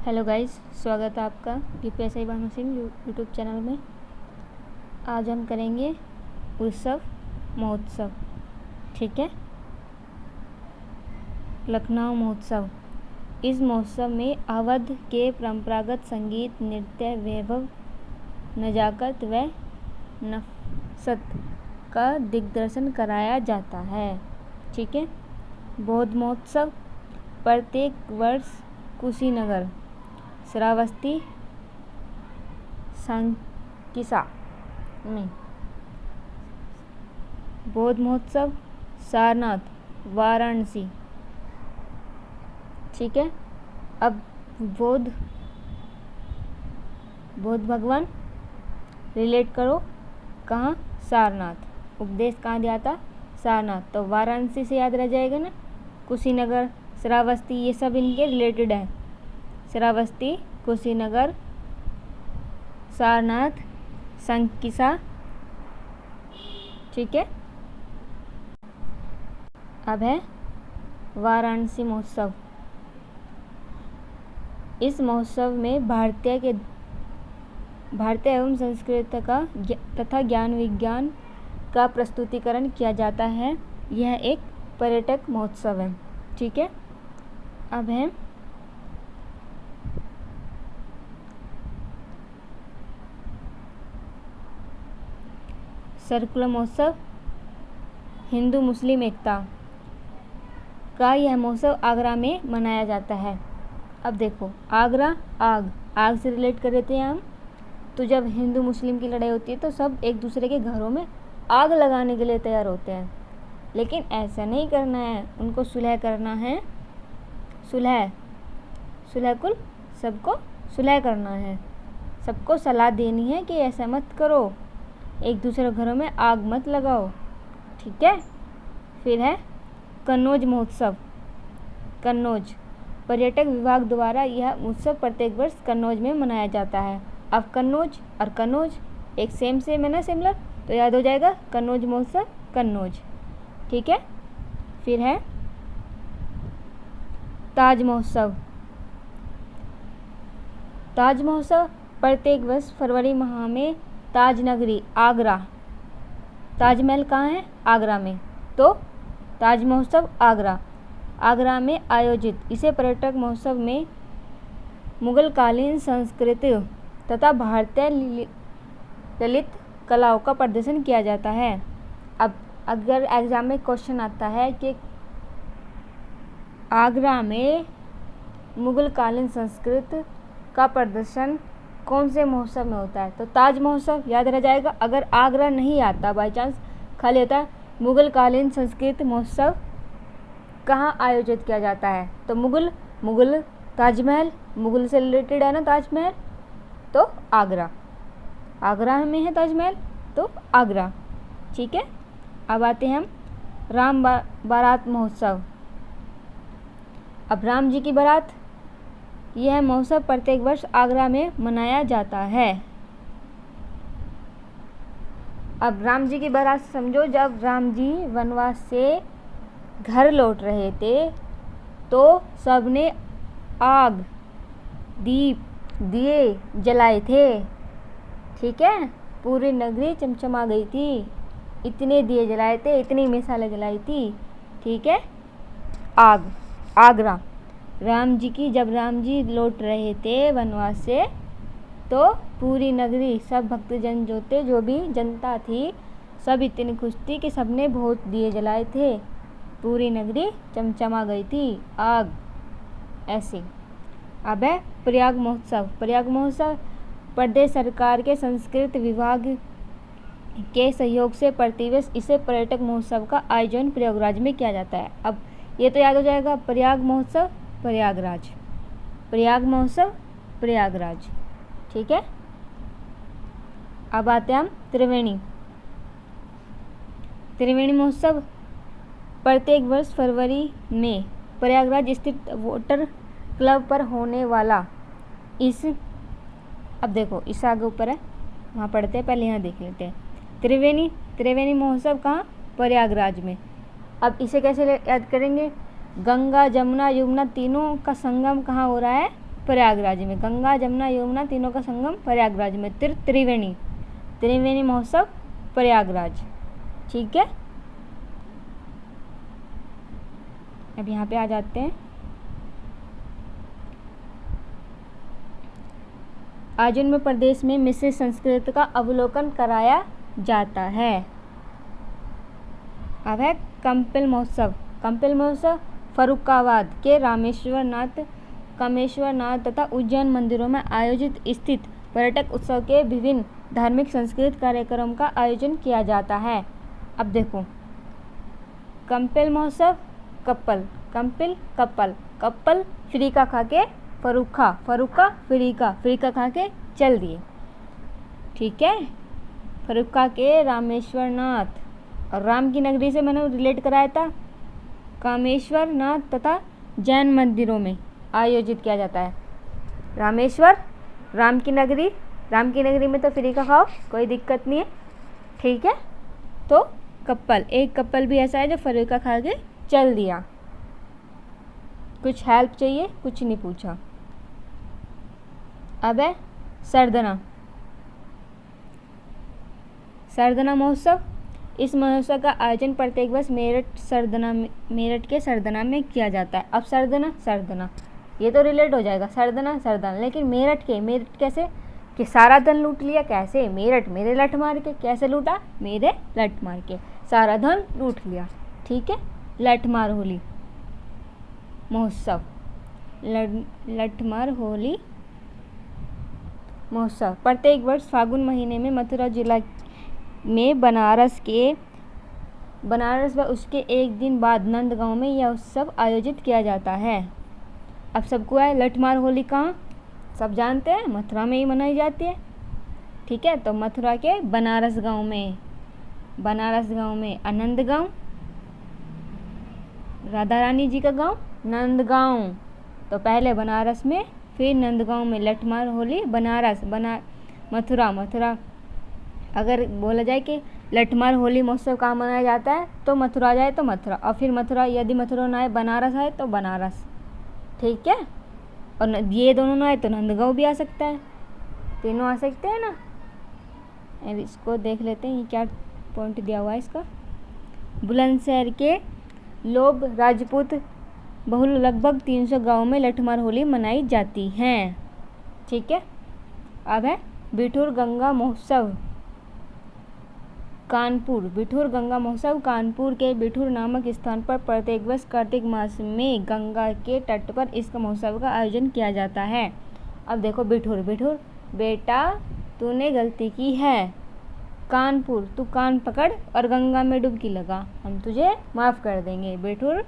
Hello guys, स्वागत है आपका UPSI Bhanu Singh YouTube channel में। आज हम करेंगे उत्सव महोत्सव। ठीक है, लखनऊ महोत्सव। इस महोत्सव में अवध के परंपरागत संगीत, नृत्य, वैभव, नजाकत व नफसत का दिग्दर्शन कराया जाता है। ठीक है। बौद्ध महोत्सव प्रत्येक वर्ष कुशीनगर, श्रावस्ती, सांकिसा में। बौद्ध महोत्सव सारनाथ, वाराणसी। ठीक है। अब बौद्ध भगवान रिलेट करो, कहाँ? सारनाथ। उपदेश कहाँ दिया था? सारनाथ। तो वाराणसी से याद रह जाएगा ना। कुशीनगर, श्रावस्ती, ये सब इनके रिलेटेड है। श्रावस्ती, कुशीनगर, सारनाथ, सांकिसा। ठीक है। अब है वाराणसी महोत्सव। इस महोत्सव में भारतीय एवं संस्कृत का तथा ज्ञान विज्ञान का प्रस्तुतिकरण किया जाता है। यह एक पर्यटक महोत्सव है। ठीक है। अब है सर्कुलर महोत्सव, हिंदू मुस्लिम एकता का यह महोत्सव आगरा में मनाया जाता है। अब देखो, आगरा, आग से रिलेट कर देते हैं हम। तो जब हिंदू मुस्लिम की लड़ाई होती है तो सब एक दूसरे के घरों में आग लगाने के लिए तैयार होते हैं, लेकिन ऐसा नहीं करना है, उनको सुलह करना है। सुलह कुल सबको सुलह करना है, सबको सलाह देनी है कि ऐसा मत करो, एक दूसरे घरों में आग मत लगाओ। ठीक है। फिर है कन्नौज महोत्सव। कन्नौज पर्यटक विभाग द्वारा यह उत्सव प्रत्येक वर्ष कन्नौज में मनाया जाता है। अब कन्नौज और कन्नौज एक सेम है ना, सिमिलर, तो याद हो जाएगा कन्नौज महोत्सव, कन्नौज। ठीक है। फिर है ताज महोत्सव। ताज महोत्सव प्रत्येक वर्ष फरवरी माह में ताज नगरी आगरा, ताजमहल कहाँ है? आगरा में, तो ताज महोत्सव आगरा में आयोजित। इसे पर्यटक महोत्सव में मुगलकालीन संस्कृति तथा भारतीय ललित कलाओं का प्रदर्शन किया जाता है। अब अगर एग्जाम में क्वेश्चन आता है कि आगरा में मुगलकालीन संस्कृति का प्रदर्शन कौन से महोत्सव में होता है, तो ताज महोत्सव याद रह जाएगा। अगर आगरा नहीं आता, बाई चांस खाली होता है मुगलकालीन संस्कृत महोत्सव कहाँ आयोजित किया जाता है, तो मुगल ताजमहल, मुगल से रिलेटेड है ना ताजमहल, तो आगरा में है ताजमहल, तो आगरा। ठीक है। अब आते हैं हम राम बारात महोत्सव। अब राम जी की बारात, यह महोत्सव प्रत्येक वर्ष आगरा में मनाया जाता है। अब राम जी की बारात समझो, जब राम जी वनवास से घर लौट रहे थे तो सबने आग, दीप, दिए जलाए थे। ठीक है। पूरी नगरी चमचमा गई थी, इतने दिए जलाए थे, इतनी मिसालें जलाई थी। ठीक है। आगरा जब राम जी लौट रहे थे वनवास से, तो पूरी नगरी, सब भक्तजन जो भी जनता थी, सब इतनी खुश थी कि सबने बहुत दिए जलाए थे, पूरी नगरी चमचमा गई थी, आग ऐसी। अब है प्रयाग महोत्सव प्रदेश सरकार के संस्कृति विभाग के सहयोग से प्रतिवर्ष इसे पर्यटक महोत्सव का आयोजन प्रयागराज में किया जाता है। अब ये तो याद हो जाएगा, प्रयाग महोत्सव प्रयागराज, प्रयाग महोत्सव प्रयागराज। ठीक है। अब आते हैं हम त्रिवेणी महोत्सव प्रत्येक वर्ष फरवरी में प्रयागराज स्थित वाटर क्लब पर होने वाला अब देखो इस आगे ऊपर है, वहाँ पढ़ते हैं, पहले यहाँ देख लेते हैं। त्रिवेणी महोत्सव कहाँ? प्रयागराज में। अब इसे कैसे याद करेंगे? गंगा, जमुना, यमुना तीनों का संगम कहाँ हो रहा है? प्रयागराज में। गंगा जमुना यमुना तीनों का संगम प्रयागराज में। त्रिवेणी महोत्सव प्रयागराज। ठीक है, अब यहाँ पे आ जाते हैं। आजन्म प्रदेश में मिश्रित संस्कृति का अवलोकन कराया जाता है। अब है कंपिल महोत्सव। कंपिल महोत्सव फर्रुखाबाद के कामेश्वरनाथ तथा उज्जैन मंदिरों में आयोजित स्थित पर्यटक उत्सव के विभिन्न धार्मिक सांस्कृतिक कार्यक्रम का आयोजन किया जाता है। अब देखो, कंपिल महोत्सव कप्पल फ्रीका खा के फर्रुखा फ्रीका खा के चल दिए। ठीक है, फर्रुखा के रामेश्वरनाथ और राम की नगरी से मैंने रिलेट कराया था। कामेश्वरनाथ तथा जैन मंदिरों में आयोजित किया जाता है। रामेश्वर राम की नगरी में तो फ्रीका खाओ, कोई दिक्कत नहीं है। ठीक है, तो एक कप्पल भी ऐसा है जो फर्रुखा खा के चल दिया। कुछ हेल्प चाहिए, कुछ नहीं पूछा। अब है सरदना महोत्सव। इस महोत्सव का आयोजन प्रत्येक वर्ष मेरठ के सरदना में किया जाता है। अब सरदना ये तो रिलेट हो जाएगा, सरदना, लेकिन मेरठ कैसे कि सारा धन लूट लिया। कैसे? मेरठ मेरे लठ मार के। कैसे लूटा? मेरे लठ मार के सारा धन लूट लिया। ठीक है, लठमार होली महोत्सव। लठमार होली महोत्सव प्रत्येक वर्ष फागुन महीने में मथुरा जिला में बनारस व उसके एक दिन बाद नंदगांव में यह उत्सव आयोजित किया जाता है। अब सबको है लठमार होली कहाँ, सब जानते हैं, मथुरा में ही मनाई जाती है। ठीक है, तो मथुरा के बनारस गांव में नंदगांव, राधा रानी जी का गांव नंदगांव। तो पहले बनारस में, फिर नंदगांव में लठमार होली। मथुरा अगर बोला जाए कि लठमार होली महोत्सव कहाँ मनाया जाता है तो मथुरा जाए तो मथुरा, और फिर यदि मथुरा ना आए बनारस आए तो बनारस। ठीक है, और ये दोनों ना आए तो नंदगांव भी आ सकता है, तीनों आ सकते हैं ना। इसको देख लेते हैं, ये क्या पॉइंट दिया हुआ है इसका। बुलंदशहर के लोग राजपूत बहुल लगभग 300 गाँव में लठमार होली मनाई जाती है। ठीक है, अब है बिठूर गंगा महोत्सव कानपुर के बिठूर नामक स्थान पर प्रत्येक वर्ष कार्तिक मास में गंगा के तट पर इस महोत्सव का आयोजन किया जाता है। अब देखो, बिठूर बेटा तूने गलती की है, कानपुर तू कान पकड़ और गंगा में डुबकी लगा, हम तुझे माफ़ कर देंगे। बिठूर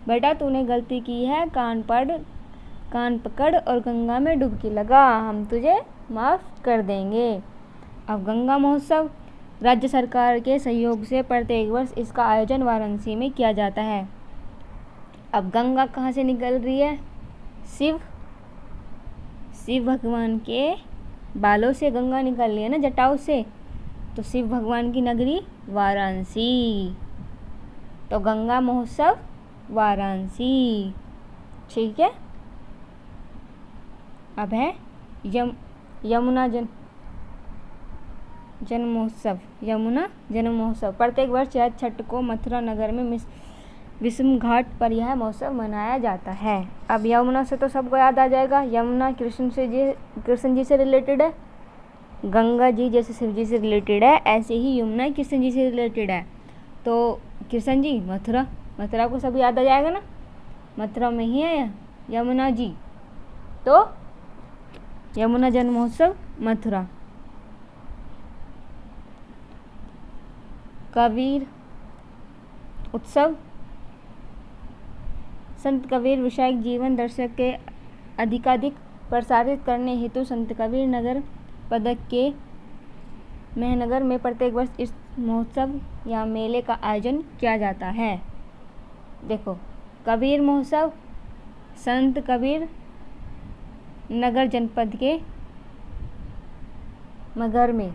बेटा तूने गलती की है, कान पकड़ और गंगा में डुबकी लगा, हम तुझे माफ़ कर देंगे। अब गंगा महोत्सव राज्य सरकार के सहयोग से प्रत्येक वर्ष इसका आयोजन वाराणसी में किया जाता है। अब गंगा कहाँ से निकल रही है? शिव भगवान के बालों से गंगा निकल रही है ना, जटाओं से। तो शिव भगवान की नगरी वाराणसी, तो गंगा महोत्सव वाराणसी। ठीक है, अब है यमुना जन्म महोत्सव प्रत्येक वर्ष छठ को मथुरा नगर में विषम घाट पर यह महोत्सव मनाया जाता है। अब यमुना से तो सबको याद आ जाएगा, यमुना कृष्ण जी से रिलेटेड है। गंगा जी जैसे शिव जी से रिलेटेड है, ऐसे ही यमुना कृष्ण जी से रिलेटेड है। तो कृष्ण जी मथुरा को सब याद आ जाएगा ना, मथुरा में ही है यमुना जी। तो यमुना जन्म महोत्सव मथुरा। कबीर उत्सव संत कबीर विषयक जीवन दर्शक के अधिकाधिक प्रसारित करने हेतु संत कबीर नगर पदक के महनगर में प्रत्येक वर्ष इस महोत्सव या मेले का आयोजन किया जाता है। देखो, कबीर महोत्सव संत कबीर नगर जनपद के मगर में।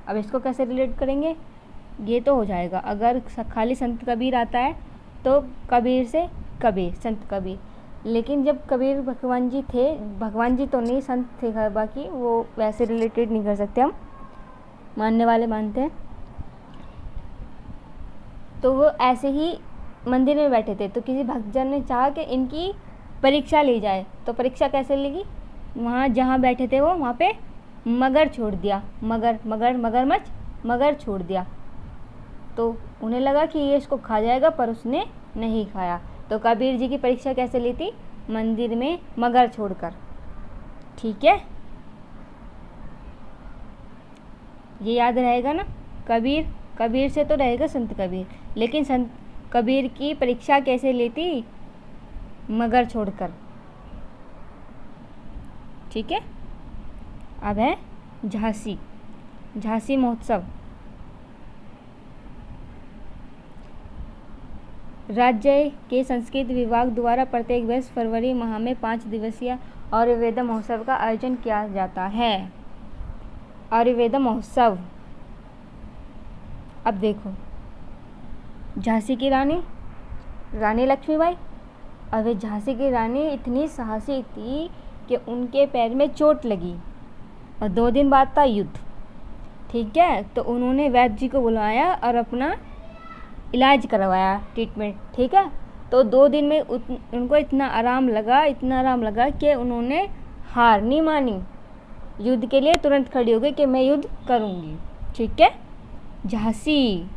अब इसको कैसे रिलेट करेंगे, ये तो हो जाएगा। अगर खाली संत कबीर आता है तो कबीर से कबीर, संत कबीर। लेकिन जब कबीर भगवान जी थे, भगवान जी तो नहीं, संत थे, बाकी वो वैसे रिलेटेड नहीं कर सकते, हम मानने वाले मानते हैं। तो वो ऐसे ही मंदिर में बैठे थे, तो किसी भक्तजन ने चाहा कि इनकी परीक्षा ली जाए। तो परीक्षा कैसे लेगी, वहाँ जहाँ बैठे थे वो वहाँ पे मगर छोड़ दिया, मगरमच्छ मगर छोड़ दिया। तो उन्हें लगा कि ये इसको खा जाएगा, पर उसने नहीं खाया। तो कबीर जी की परीक्षा कैसे ली थी, मंदिर में मगर छोड़कर। ठीक है, ये याद रहेगा ना। कबीर से तो रहेगा संत कबीर, लेकिन संत कबीर की परीक्षा कैसे ली थी, मगर छोड़कर। ठीक है, अब है झांसी महोत्सव। राज्य के संस्कृति विभाग द्वारा प्रत्येक वर्ष फरवरी माह में 5 दिवसीय आयुर्वेद महोत्सव का आयोजन किया जाता है। आयुर्वेद महोत्सव, अब देखो, झांसी की रानी लक्ष्मीबाई। अब झांसी की रानी इतनी साहसी थी कि उनके पैर में चोट लगी और 2 दिन बाद था युद्ध। ठीक है, तो उन्होंने वैद्य जी को बुलाया और अपना इलाज करवाया, ट्रीटमेंट। ठीक है, तो 2 दिन में उनको इतना आराम लगा कि उन्होंने हार नहीं मानी, युद्ध के लिए तुरंत खड़ी हो गई कि मैं युद्ध करूँगी। ठीक है, झांसी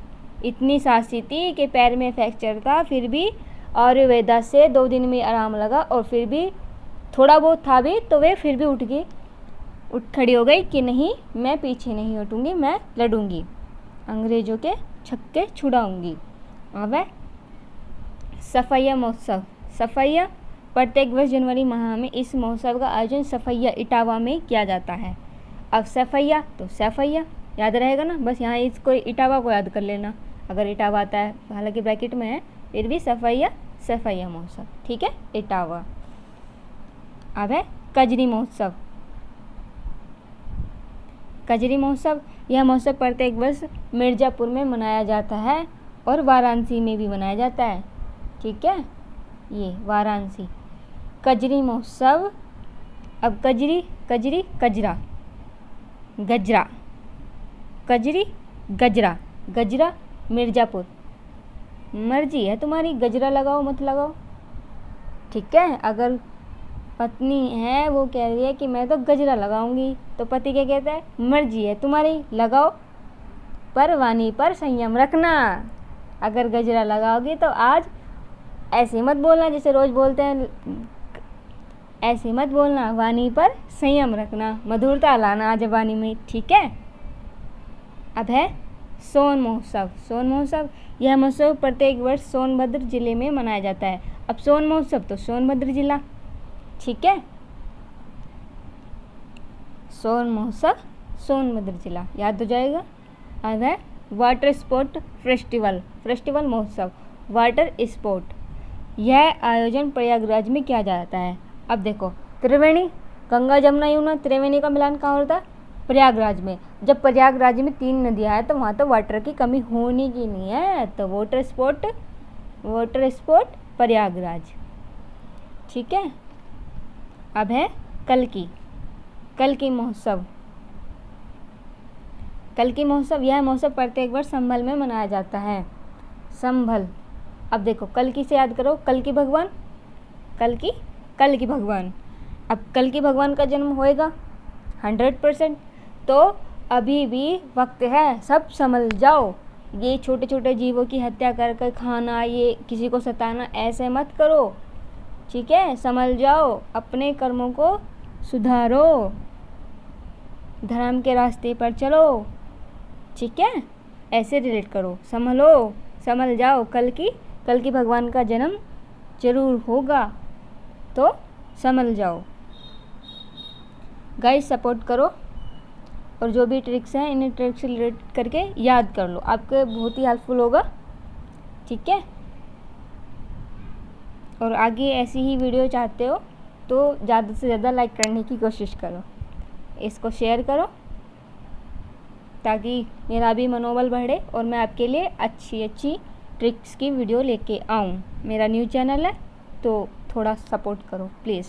इतनी साहसी थी कि पैर में फ्रैक्चर था, फिर भी आयुर्वेदा से 2 दिन में आराम लगा, और फिर भी थोड़ा बहुत था भी, तो वे फिर भी उठ खड़ी हो गई कि नहीं, मैं पीछे नहीं हटूँगी, मैं लड़ूंगी, अंग्रेजों के छक्के छुड़ाऊंगी। अब है सफैया महोत्सव। सफैया, प्रत्येक वर्ष जनवरी माह में इस महोत्सव का आयोजन सफैया इटावा में किया जाता है। अब सफैया तो सफैया याद रहेगा ना, बस यहाँ इसको इटावा को याद कर लेना अगर इटावा आता है, हालांकि ब्रैकेट में है, फिर भी सफैया महोत्सव। ठीक है, इटावा। अब है कजरी महोत्सव। कजरी महोत्सव, यह महोत्सव प्रत्येक वर्ष मिर्ज़ापुर में मनाया जाता है और वाराणसी में भी मनाया जाता है। ठीक है, ये वाराणसी। कजरी महोत्सव। अब कजरी गजरा, कजरी गजरा मिर्ज़ापुर। मर्जी है तुम्हारी, गजरा लगाओ मत लगाओ। ठीक है, अगर पत्नी है वो कह रही है कि मैं तो गजरा लगाऊंगी, तो पति क्या कहता है, मर्जी है तुम्हारी, लगाओ, पर वाणी पर संयम रखना। अगर गजरा लगाओगी तो आज ऐसे मत बोलना जैसे रोज बोलते हैं, ऐसे मत बोलना, वाणी पर संयम रखना, मधुरता लाना आज वाणी में। ठीक है, अब है सोन महोत्सव। यह महोत्सव प्रत्येक वर्ष सोनभद्र जिले में मनाया जाता है। अब सोन महोत्सव तो सोनभद्र जिला। ठीक है, सोन महोत्सव सोनभद्र जिला याद हो जाएगा। अब है वाटर स्पोर्ट फेस्टिवल महोत्सव। वाटर स्पोर्ट, यह आयोजन प्रयागराज में किया जाता है। अब देखो, त्रिवेणी, गंगा जमुना यमुना, त्रिवेणी का मिलान कहाँ होता है, प्रयागराज में। जब प्रयागराज में 3 नदियाँ हैं तो वहाँ तो वाटर की कमी होने की नहीं है, तो वाटर स्पोर्ट प्रयागराज। ठीक है, अब है कल्की महोत्सव। यह महोत्सव प्रत्येक वर्ष संभल में मनाया जाता है। संभल, अब देखो, कल्की से याद करो, कल्की भगवान। अब कल्की भगवान का जन्म होएगा 100%, तो अभी भी वक्त है, सब संभल जाओ। ये छोटे छोटे जीवों की हत्या कर खाना, ये किसी को सताना, ऐसे मत करो। ठीक है, संभल जाओ, अपने कर्मों को सुधारो, धर्म के रास्ते पर चलो। ठीक है, ऐसे रिलेट करो, संभल जाओ, कल की भगवान का जन्म जरूर होगा, तो संभल जाओ। गाइस, सपोर्ट करो और जो भी ट्रिक्स हैं इन्हें ट्रिक्स से रिलेट करके याद कर लो, आपके बहुत ही हेल्पफुल होगा। ठीक है, और आगे ऐसी ही वीडियो चाहते हो तो ज़्यादा से ज़्यादा लाइक करने की कोशिश करो, इसको शेयर करो ताकि मेरा भी मनोबल बढ़े और मैं आपके लिए अच्छी ट्रिक्स की वीडियो लेके आऊँ। मेरा न्यू चैनल है, तो थोड़ा सपोर्ट करो प्लीज़।